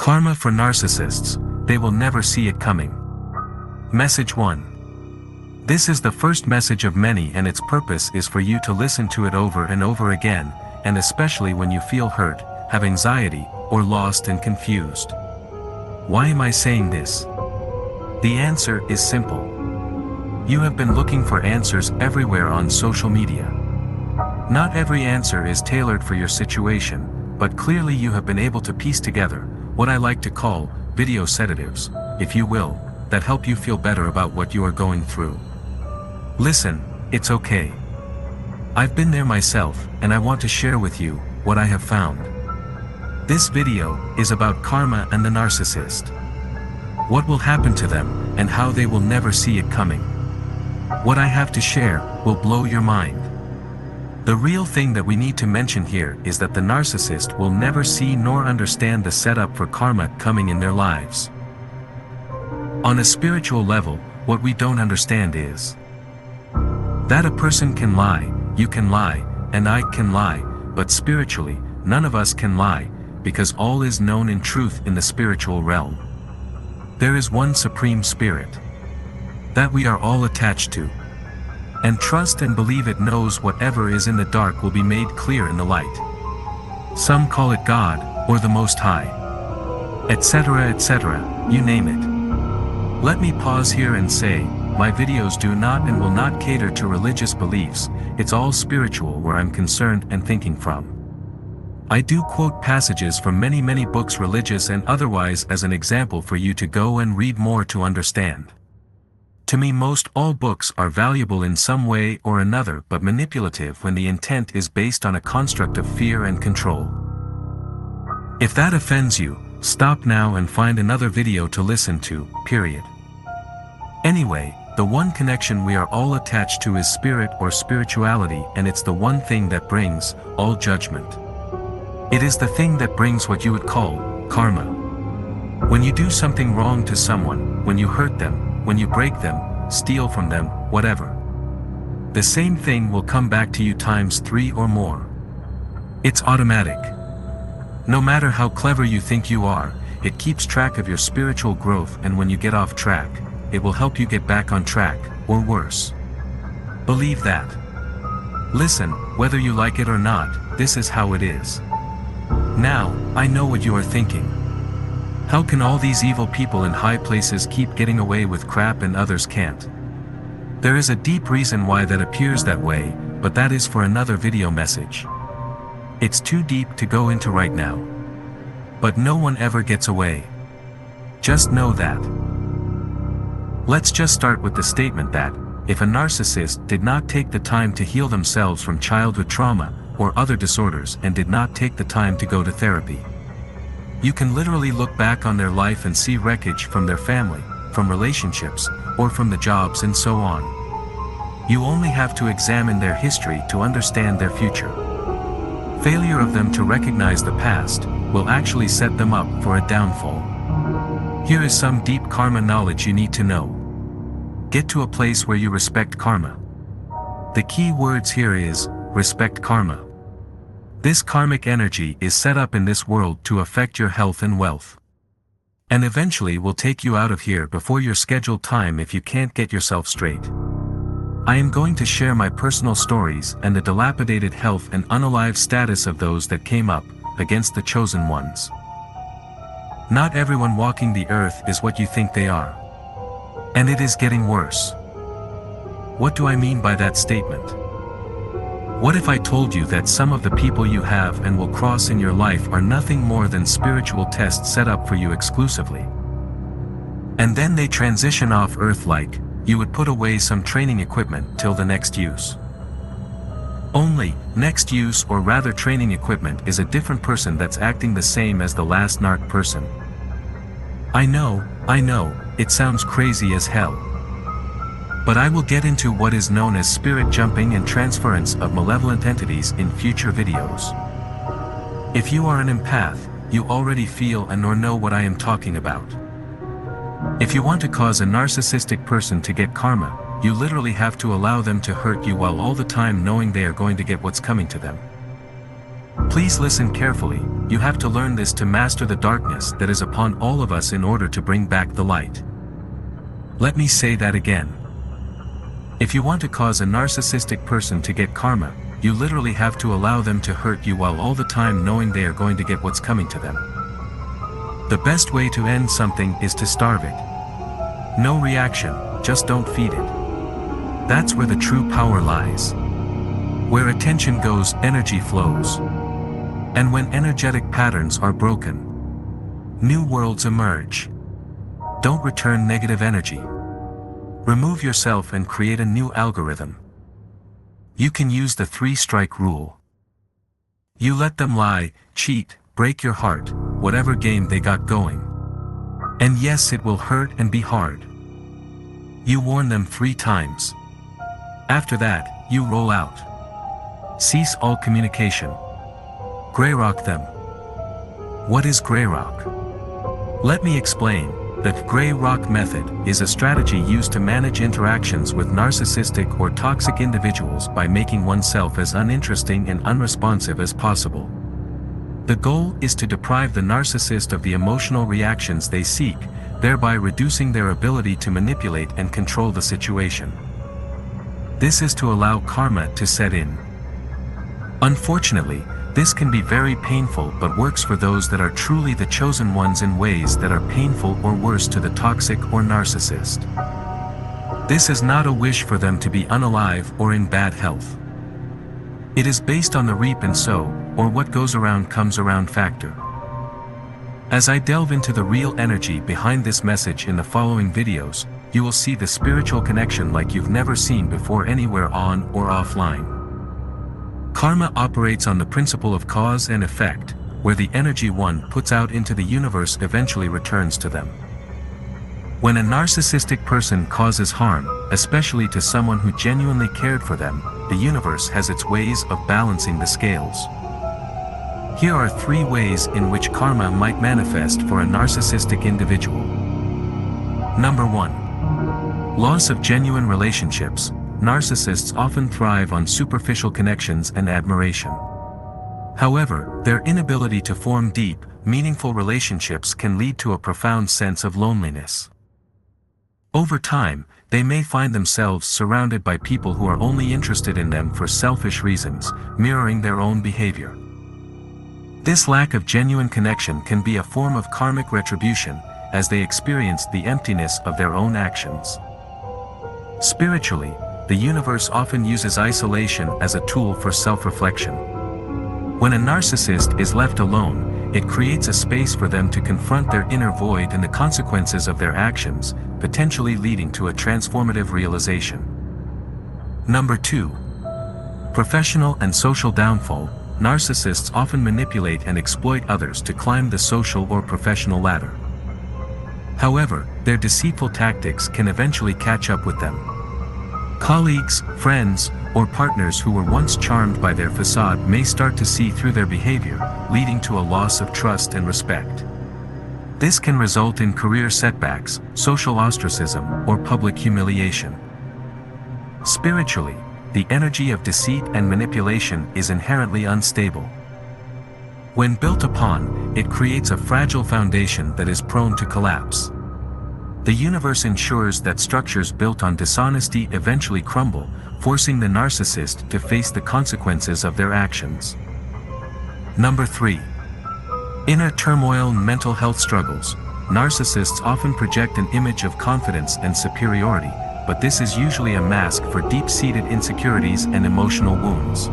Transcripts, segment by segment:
Karma for narcissists, they will never see it coming. Message 1. This is the first message of many, and its purpose is for you to listen to it over and over again, and especially when you feel hurt, have anxiety, or lost and confused. Why am I saying this? The answer is simple. You have been looking for answers everywhere on social media. Not every answer is tailored for your situation, but clearly you have been able to piece together what I like to call video sedatives, if you will, that help you feel better about what you are going through. Listen, it's okay. I've been there myself, and I want to share with you what I have found. This video is about karma and the narcissist. What will happen to them, and how they will never see it coming. What I have to share will blow your mind. The real thing that we need to mention here is that the narcissist will never see nor understand the setup for karma coming in their lives. On a spiritual level, what we don't understand is that a person can lie, you can lie, and I can lie, but spiritually, none of us can lie, because all is known in truth in the spiritual realm. There is one supreme spirit that we are all attached to. And trust and believe it knows whatever is in the dark will be made clear in the light. Some call it God, or the Most High, etc., etc., you name it. Let me pause here and say, my videos do not and will not cater to religious beliefs, it's all spiritual where I'm concerned and thinking from. I do quote passages from many books, religious and otherwise, as an example for you to go and read more to understand. To me, most all books are valuable in some way or another, but manipulative when the intent is based on a construct of fear and control. If that offends you, stop now and find another video to listen to, period. Anyway, the one connection we are all attached to is spirit or spirituality, and it's the one thing that brings all judgment. It is the thing that brings what you would call karma. When you do something wrong to someone, when you hurt them, when you break them, steal from them, whatever, the same thing will come back to you times 3 or more. It's automatic. No matter how clever you think you are, it keeps track of your spiritual growth, and when you get off track, it will help you get back on track, or worse. Believe that. Listen, whether you like it or not, this is how it is. Now, I know what you are thinking. How can all these evil people in high places keep getting away with crap and others can't? There is a deep reason why that appears that way, but that is for another video message. It's too deep to go into right now. But no one ever gets away. Just know that. Let's just start with the statement that, if a narcissist did not take the time to heal themselves from childhood trauma or other disorders and did not take the time to go to therapy, you can literally look back on their life and see wreckage from their family, from relationships, or from the jobs and so on. You only have to examine their history to understand their future. Failure of them to recognize the past will actually set them up for a downfall. Here is some deep karma knowledge you need to know. Get to a place where you respect karma. The key words here is, respect karma. This karmic energy is set up in this world to affect your health and wealth. And eventually will take you out of here before your scheduled time if you can't get yourself straight. I am going to share my personal stories and the dilapidated health and unalive status of those that came up against the chosen ones. Not everyone walking the earth is what you think they are. And it is getting worse. What do I mean by that statement? What if I told you that some of the people you have and will cross in your life are nothing more than spiritual tests set up for you exclusively? And then they transition off earth like, you would put away some training equipment till the next use. Only, next use or rather training equipment is a different person that's acting the same as the last narc person. I know, it sounds crazy as hell. But I will get into what is known as spirit jumping and transference of malevolent entities in future videos. If you are an empath, you already feel and or know what I am talking about. If you want to cause a narcissistic person to get karma, you literally have to allow them to hurt you while all the time knowing they are going to get what's coming to them. Please listen carefully, you have to learn this to master the darkness that is upon all of us in order to bring back the light. Let me say that again. If you want to cause a narcissistic person to get karma, you literally have to allow them to hurt you while all the time knowing they are going to get what's coming to them. The best way to end something is to starve it. No reaction, just don't feed it. That's where the true power lies. Where attention goes, energy flows. And when energetic patterns are broken, new worlds emerge. Don't return negative energy. Remove yourself and create a new algorithm. You can use the 3-strike rule. You let them lie, cheat, break your heart, whatever game they got going. And yes, it will hurt and be hard. You warn them 3 times. After that, you roll out. Cease all communication. Grey rock them. What is grey rock? Let me explain. The grey rock method is a strategy used to manage interactions with narcissistic or toxic individuals by making oneself as uninteresting and unresponsive as possible. The goal is to deprive the narcissist of the emotional reactions they seek, thereby reducing their ability to manipulate and control the situation. This is to allow karma to set in. Unfortunately, this can be very painful but works for those that are truly the chosen ones in ways that are painful or worse to the toxic or narcissist. This is not a wish for them to be unalive or in bad health. It is based on the reap and sow, or what goes around comes around factor. As I delve into the real energy behind this message in the following videos, you will see the spiritual connection like you've never seen before anywhere on or offline. Karma operates on the principle of cause and effect, where the energy one puts out into the universe eventually returns to them. When a narcissistic person causes harm, especially to someone who genuinely cared for them, the universe has its ways of balancing the scales. Here are 3 ways in which karma might manifest for a narcissistic individual. Number 1. Loss of genuine relationships. Narcissists often thrive on superficial connections and admiration. However, their inability to form deep, meaningful relationships can lead to a profound sense of loneliness. Over time, they may find themselves surrounded by people who are only interested in them for selfish reasons, mirroring their own behavior. This lack of genuine connection can be a form of karmic retribution, as they experience the emptiness of their own actions. Spiritually, the universe often uses isolation as a tool for self-reflection. When a narcissist is left alone, it creates a space for them to confront their inner void and the consequences of their actions, potentially leading to a transformative realization. Number 2. Professional and social downfall. Narcissists often manipulate and exploit others to climb the social or professional ladder. However, their deceitful tactics can eventually catch up with them. Colleagues, friends, or partners who were once charmed by their facade may start to see through their behavior, leading to a loss of trust and respect. This can result in career setbacks, social ostracism, or public humiliation. Spiritually, the energy of deceit and manipulation is inherently unstable. When built upon, it creates a fragile foundation that is prone to collapse. The universe ensures that structures built on dishonesty eventually crumble, forcing the narcissist to face the consequences of their actions. Number 3. Inner turmoil and mental health struggles. Narcissists often project an image of confidence and superiority, but this is usually a mask for deep-seated insecurities and emotional wounds.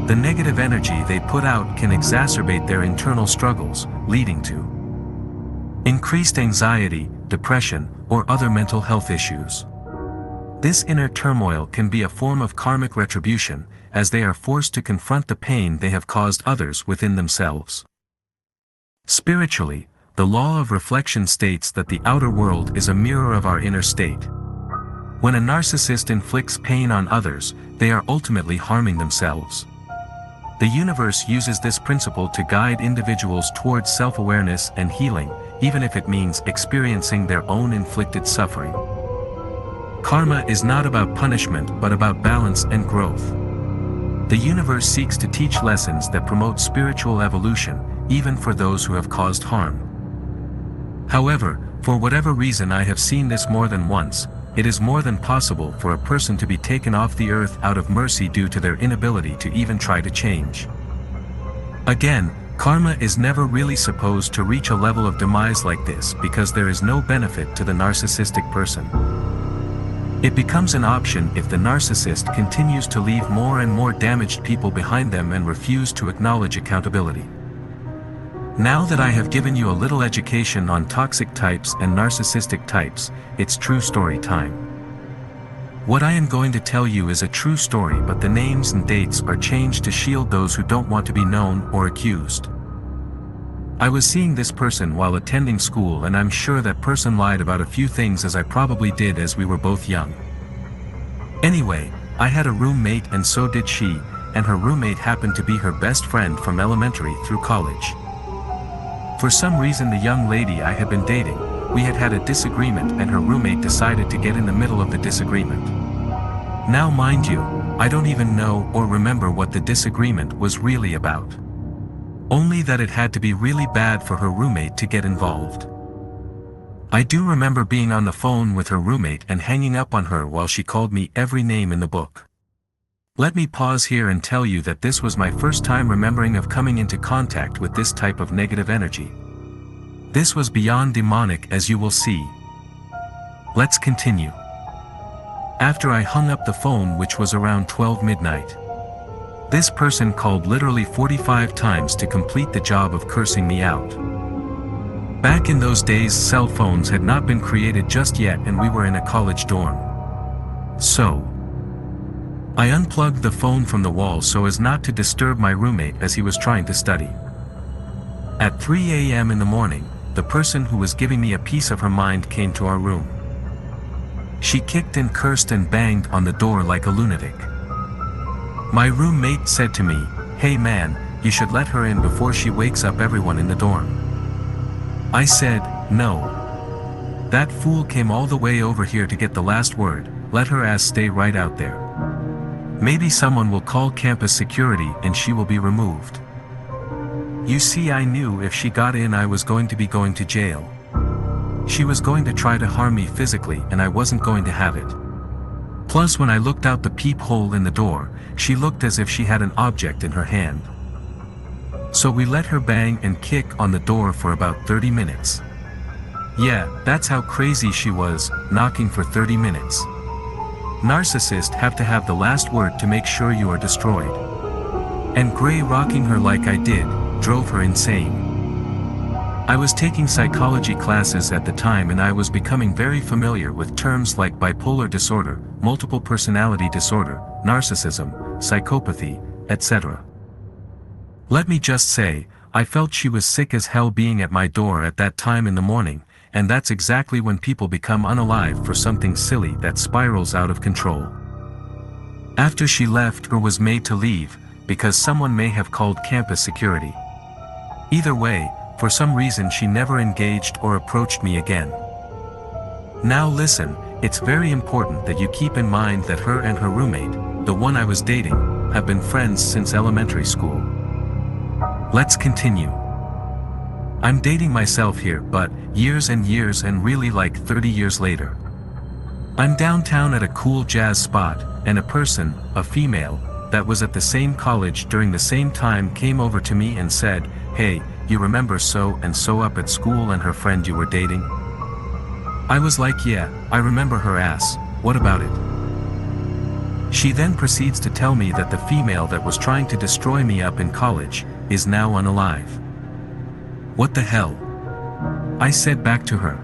The negative energy they put out can exacerbate their internal struggles, leading to increased anxiety, depression, or other mental health issues. This inner turmoil can be a form of karmic retribution, as they are forced to confront the pain they have caused others within themselves. Spiritually, the law of reflection states that the outer world is a mirror of our inner state. When a narcissist inflicts pain on others, they are ultimately harming themselves. The universe uses this principle to guide individuals towards self-awareness and healing, even if it means experiencing their own inflicted suffering. Karma is not about punishment but about balance and growth. The universe seeks to teach lessons that promote spiritual evolution, even for those who have caused harm. However, for whatever reason I have seen this more than once, it is more than possible for a person to be taken off the earth out of mercy due to their inability to even try to change. Again, karma is never really supposed to reach a level of demise like this because there is no benefit to the narcissistic person. It becomes an option if the narcissist continues to leave more and more damaged people behind them and refuse to acknowledge accountability. Now that I have given you a little education on toxic types and narcissistic types, it's true story time. What I am going to tell you is a true story, but the names and dates are changed to shield those who don't want to be known or accused. I was seeing this person while attending school, and I'm sure that person lied about a few things, as I probably did as we were both young. Anyway, I had a roommate and so did she, and her roommate happened to be her best friend from elementary through college. For some reason the young lady I had been dating, we had had a disagreement and her roommate decided to get in the middle of the disagreement. Now mind you, I don't even know or remember what the disagreement was really about. Only that it had to be really bad for her roommate to get involved. I do remember being on the phone with her roommate and hanging up on her while she called me every name in the book. Let me pause here and tell you that this was my first time remembering of coming into contact with this type of negative energy. This was beyond demonic, as you will see. Let's continue. After I hung up the phone, which was around 12 midnight, this person called literally 45 times to complete the job of cursing me out. Back in those days, cell phones had not been created just yet and we were in a college dorm. So I unplugged the phone from the wall so as not to disturb my roommate as he was trying to study. At 3 a.m. in the morning, the person who was giving me a piece of her mind came to our room. She kicked and cursed and banged on the door like a lunatic. My roommate said to me, "Hey man, you should let her in before she wakes up everyone in the dorm." I said, "No. That fool came all the way over here to get the last word, let her ass stay right out there. Maybe someone will call campus security and she will be removed." You see, I knew if she got in I was going to be going to jail. She was going to try to harm me physically and I wasn't going to have it. Plus, when I looked out the peephole in the door, she looked as if she had an object in her hand. So we let her bang and kick on the door for about 30 minutes. Yeah, that's how crazy she was, knocking for 30 minutes. Narcissists have to have the last word to make sure you are destroyed. And Gray rocking her like I did, drove her insane. I was taking psychology classes at the time and I was becoming very familiar with terms like bipolar disorder, multiple personality disorder, narcissism, psychopathy, etc. Let me just say, I felt she was sick as hell being at my door at that time in the morning, and that's exactly when people become unalive for something silly that spirals out of control. After she left or was made to leave, because someone may have called campus security. Either way, for some reason she never engaged or approached me again. Now listen, it's very important that you keep in mind that her and her roommate, the one I was dating, have been friends since elementary school. Let's continue. I'm dating myself here, but years and years and really like 30 years later. I'm downtown at a cool jazz spot, and a person, a female, that was at the same college during the same time came over to me and said, "Hey, you remember so and so up at school and her friend you were dating?" I was like, "Yeah, I remember her ass, what about it?" She then proceeds to tell me that the female that was trying to destroy me up in college is now unalive. What the hell? I said back to her.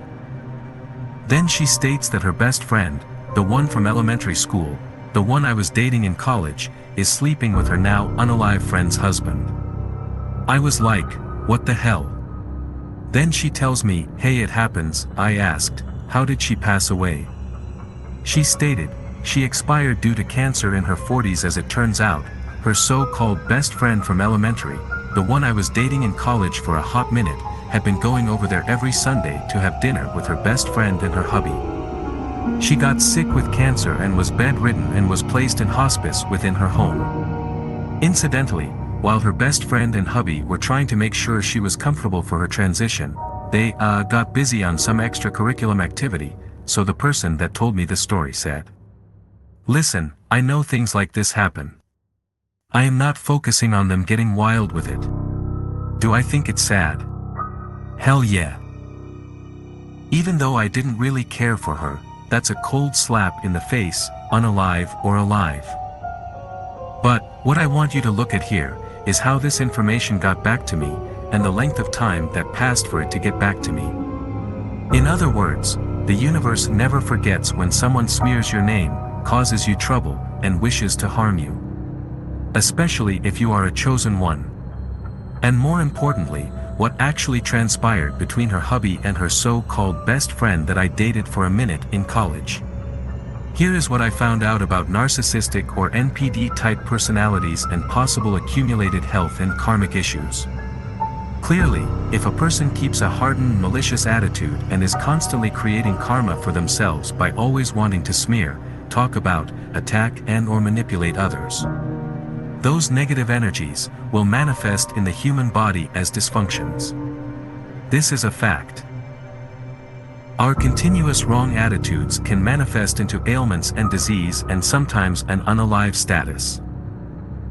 Then she states that her best friend, the one from elementary school, the one I was dating in college, is sleeping with her now unalive friend's husband. I was like, what the hell? Then she tells me, "Hey, it happens." I asked, "How did she pass away?" She stated, she expired due to cancer in her 40s. As it turns out, her so-called best friend from elementary, the one I was dating in college for a hot minute, had been going over there every Sunday to have dinner with her best friend and her hubby. She got sick with cancer and was bedridden and was placed in hospice within her home. Incidentally, while her best friend and hubby were trying to make sure she was comfortable for her transition, they got busy on some extracurricular activity, so the person that told me the story said, "Listen, I know things like this happen. I am not focusing on them getting wild with it. Do I think it's sad? Hell yeah. Even though I didn't really care for her, that's a cold slap in the face, unalive or alive. But, what I want you to look at here, is how this information got back to me, and the length of time that passed for it to get back to me. In other words, the universe never forgets when someone smears your name, causes you trouble, and wishes to harm you. Especially if you are a chosen one. And more importantly, what actually transpired between her hubby and her so-called best friend that I dated for a minute in college. Here is what I found out about narcissistic or NPD-type personalities and possible accumulated health and karmic issues. Clearly, if a person keeps a hardened, malicious attitude and is constantly creating karma for themselves by always wanting to smear, talk about, attack and/or manipulate others, those negative energies will manifest in the human body as dysfunctions. This is a fact. Our continuous wrong attitudes can manifest into ailments and disease and sometimes an unalive status.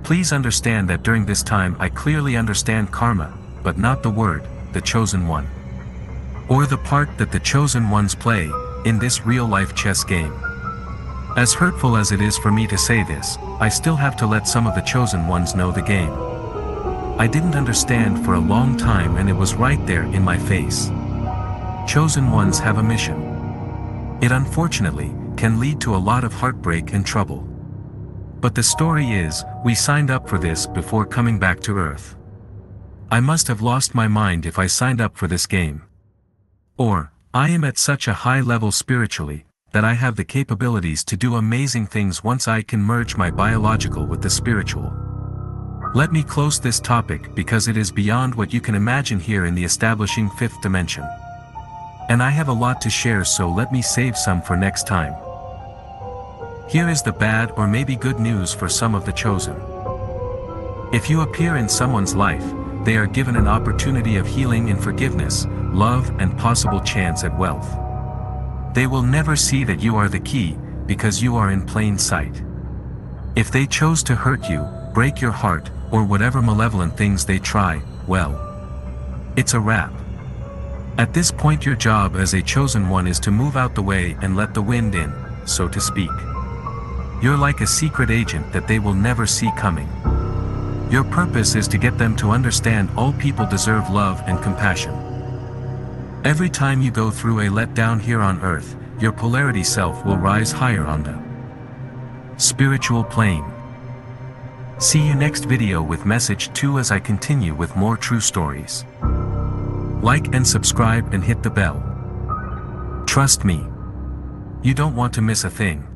Please understand that during this time I clearly understand karma, but not the word, the chosen one. Or the part that the chosen ones play in this real-life chess game. As hurtful as it is for me to say this, I still have to let some of the chosen ones know the game. I didn't understand for a long time and it was right there in my face. Chosen ones have a mission. It unfortunately can lead to a lot of heartbreak and trouble. But the story is, we signed up for this before coming back to Earth. I must have lost my mind if I signed up for this game. Or, I am at such a high level spiritually, that I have the capabilities to do amazing things once I can merge my biological with the spiritual. Let me close this topic because it is beyond what you can imagine here in the establishing fifth dimension. And I have a lot to share, so let me save some for next time. Here is the bad or maybe good news for some of the chosen. If you appear in someone's life, they are given an opportunity of healing and forgiveness, love and possible chance at wealth. They will never see that you are the key, because you are in plain sight. If they chose to hurt you, break your heart, or whatever malevolent things they try, well, it's a wrap. At this point your job as a chosen one is to move out the way and let the wind in, so to speak. You're like a secret agent that they will never see coming. Your purpose is to get them to understand all people deserve love and compassion. Every time you go through a letdown here on Earth, your polarity self will rise higher on the spiritual plane. See you next video with message 2 as I continue with more true stories. Like and subscribe and hit the bell. Trust me, you don't want to miss a thing.